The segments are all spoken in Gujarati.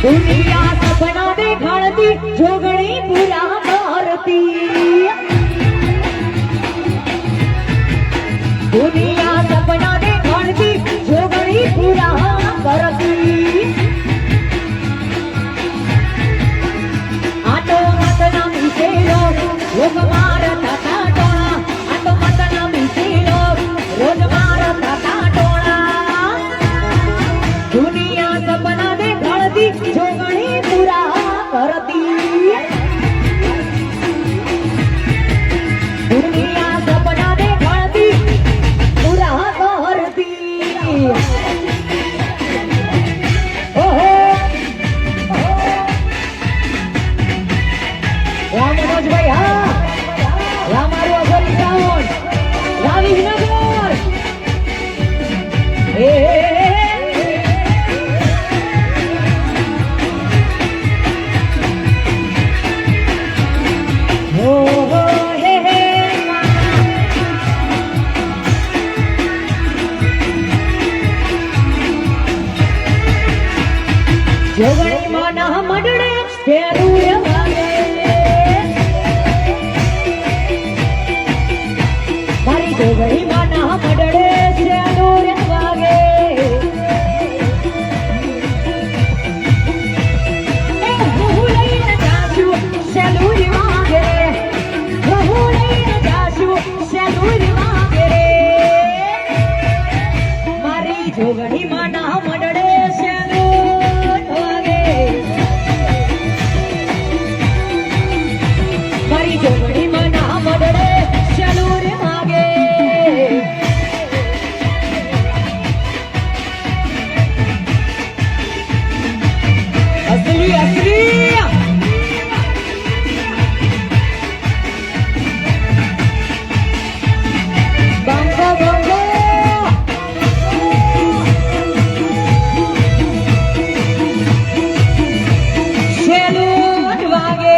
दुनिया सपना देखाड़ती जोगणी पूरा करती दुनिया सपना देखाड़ती जोगणी पूरा करती आटो मतना मिसेलो लोग मारता टोळा आटो मतना मिसेलो रोज मारता टोळा दुनिया सपना देखाड़ती जोगणी पूरा करती दुनिया सपना देखाड़ती पूरा करती ओहो राम मनोज भाई हाँ राम मारू अगोरी टाउन रावी नगर जोगणी माना मडड़े तेरूर वागे मारी जोगणी माना मडड़े तेरूर वागे बहु लईने जाशु सेलूर वागे बहु लईने जाशु सेलूर वागे मारी जोगणी माना मडड़े जोगणी मना मडड़े चलूर मागे असली असली बंगो बंगो चलूर वागे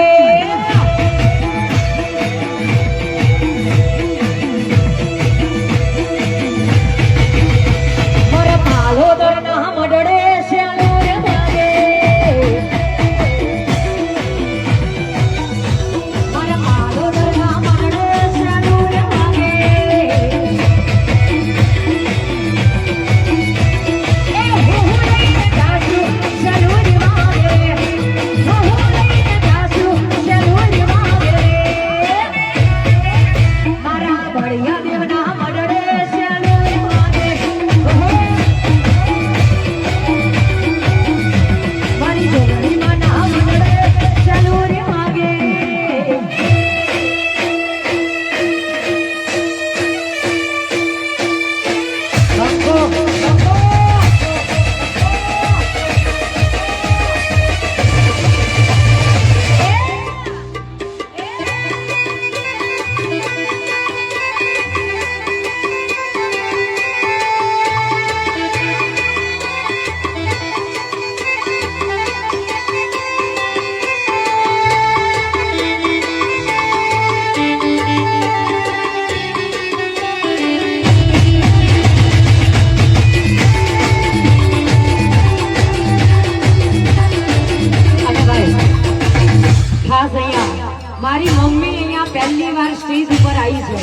મારી મમ્મી અહીંયા પહેલી વાર સ્ટેજ ઉપર આવી છે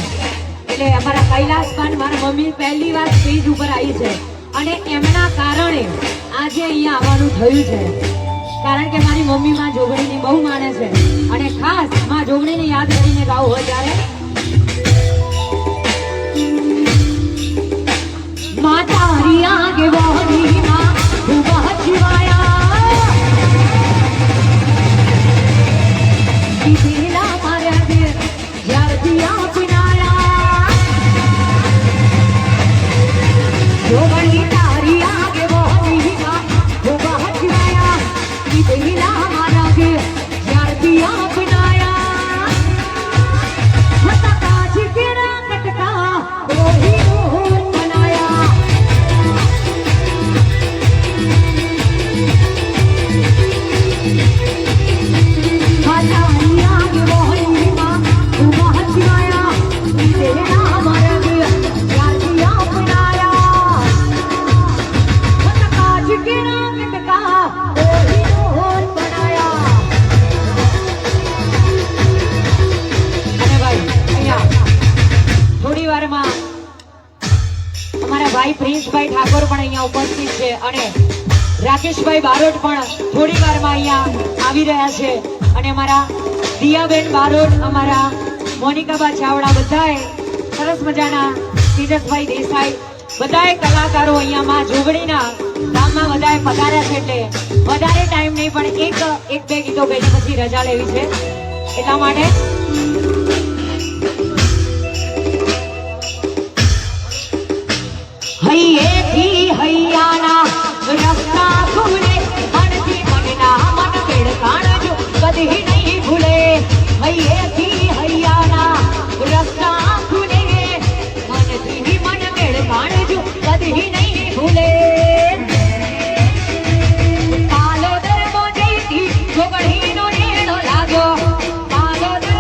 એટલે અમારા કૈલાસમાં મારા મમ્મી પહેલી વાર સ્ટેજ ઉપર આવી છે અને એમના કારણે આજે અહીંયા આવવાનું થયું છે કારણ કે મારી મમ્મી માં જોગણીની બહુ માને છે અને ખાસ માં જોગણીને યાદ કરીને ગાવું હોય ત્યારે માતા હરિયા કે વહની માં ઉભા જીવાયા दिला मारा दे यार दिया पिनाया जोगणी तारी आगे वो नीला वो बहुत आया दिला मारा दे यार दिया पिनाया मता काज केरा कटका वो ही बनाया અહીંયા ઉપસ્થિત છે અને રાકેશભાઈ બારોટ પણ થોડી વારમાં અહીંયા આવી રહ્યા છે અને અમારા દિયાબેન બારોટ, અમારા મોનિકાબા ચાવડા, બધાએ સરસ મજાના તેજસભાઈ દેસાઈ, બધાએ કલાકારો અહીંયા માં જોગણીના ગામમાં બધાએ પધાર્યા છે એટલે વધારે ટાઈમ નહીં પણ એક બે ગીતો ગાઈને પછી રજા લેવી છે એટલા માટે હૈયેથી હૈયાના રસ્તા ખુલે, મનથી મનના મન ભેળ કાણજો કદી નહીં ભૂલે. હૈયેથી હૈયાના રસ્તા ખુલે, મનથી મન ભેળ કાણજો કદી નહીં ભૂલે. પાલોદર મોજેથી જોગણીનો નેણો લાગ્યો, પાલોદર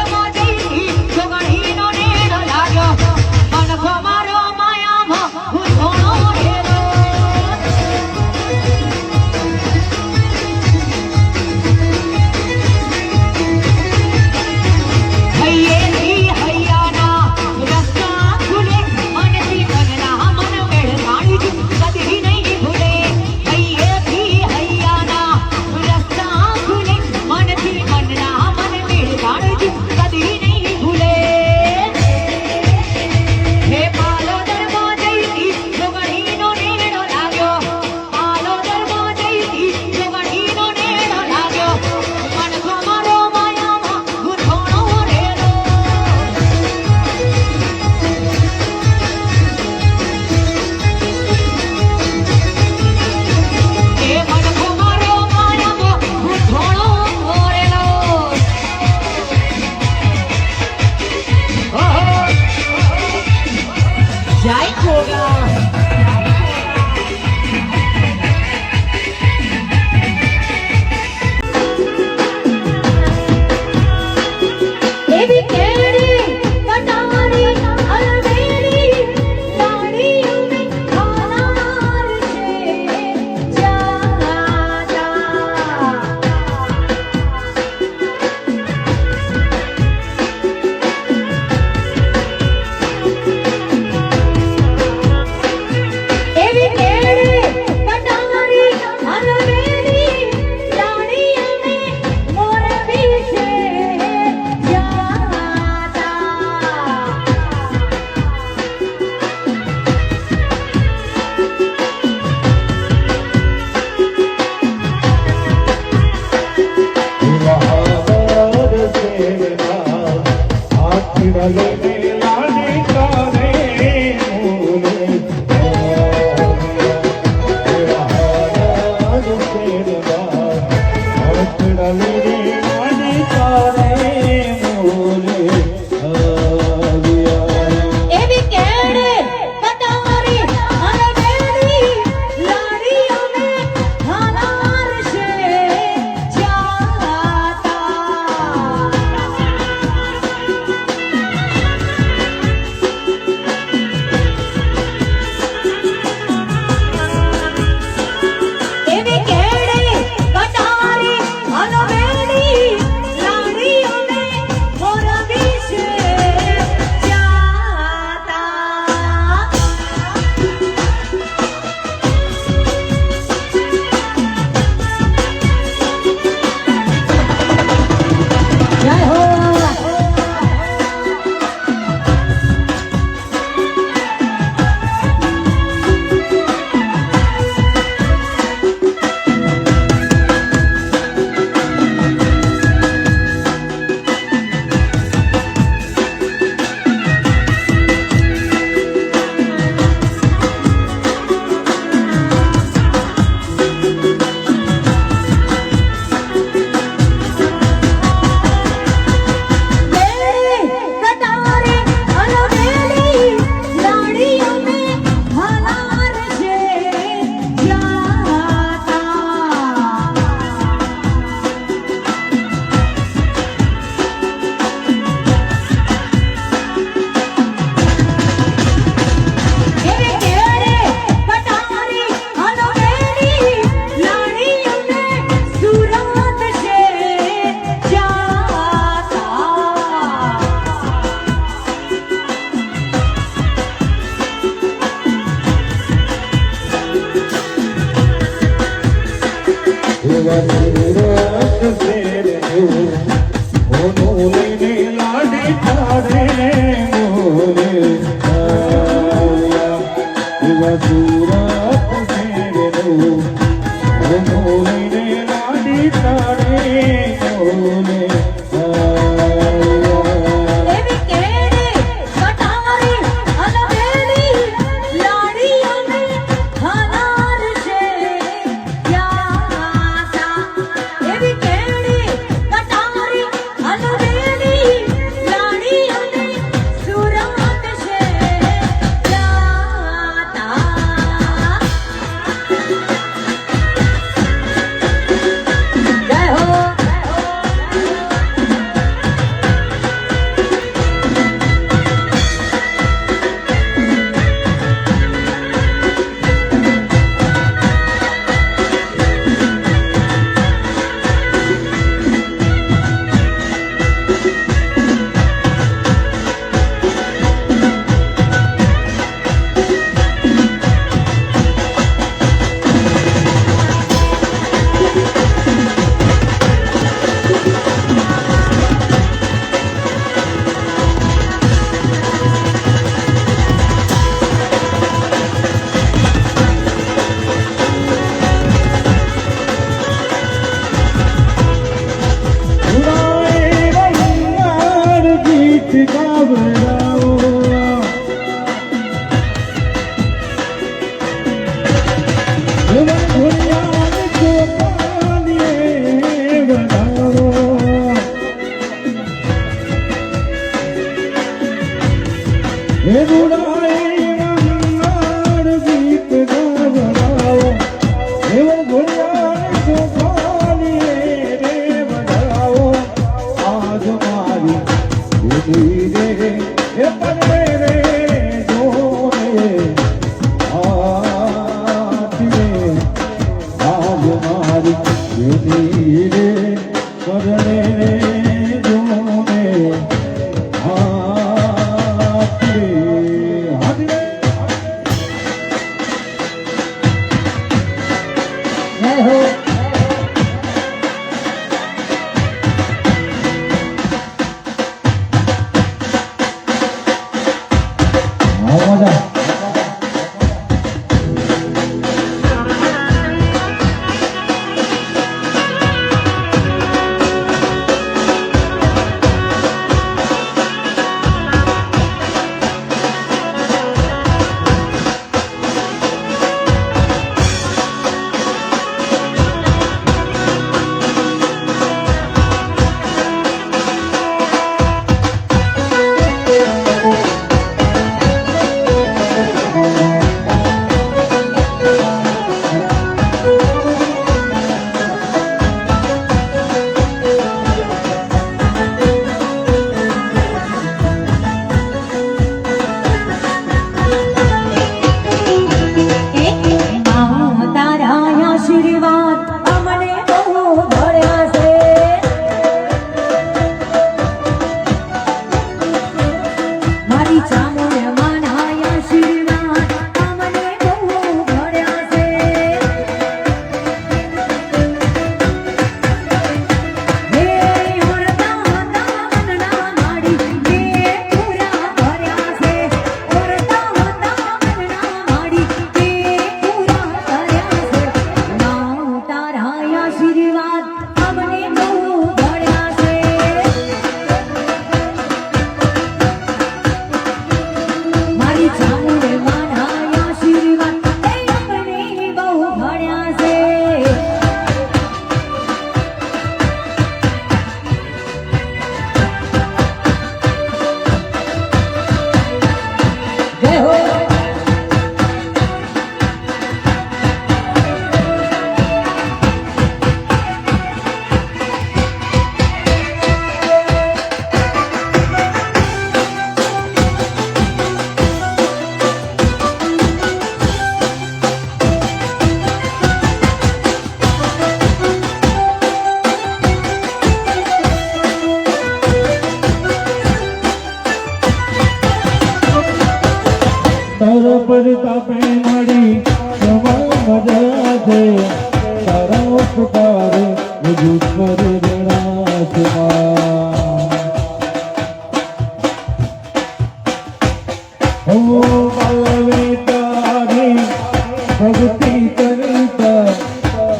ભક્તિ કરતા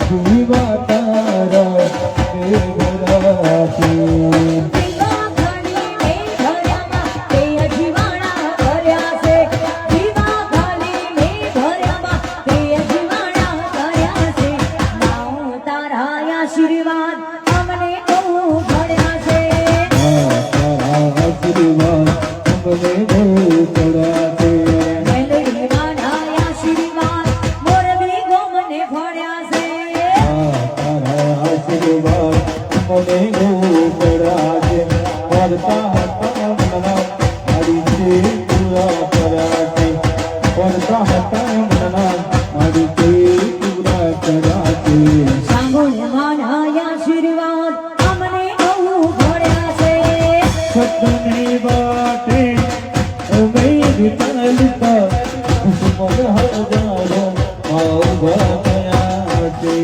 જીવા તારા દેવરાશી જીવા ખાલી મેં ભર્યામાં તે અજીવાણા કર્યા છે. જીવા ખાલી મેં ભર્યામાં તે અજીવાણા કર્યા છે. નાઓ તારા આશીર્વાદ અમને બહુ મળ્યા છે. તારા આશીર્વાદ અમને બહુ પડ્યા છે. મેલડી માના આશીર્વાદ મોરબી ગોમને ભળ્યા છે. તારા આશીર્વાદ મને બહુ પડ્યા છે. કરતા હતા મનના મારી છે પૂરા કર્યા છે. કરતા હતા મનના મારી છે પૂરા કર્યા છે. સાંભળ માના આશીર્વાદ અમને બહુ મળ્યા છે. સતની વાટે ઉમેદ ચાલતા કુસુમ હજારો આવ ગયા છે.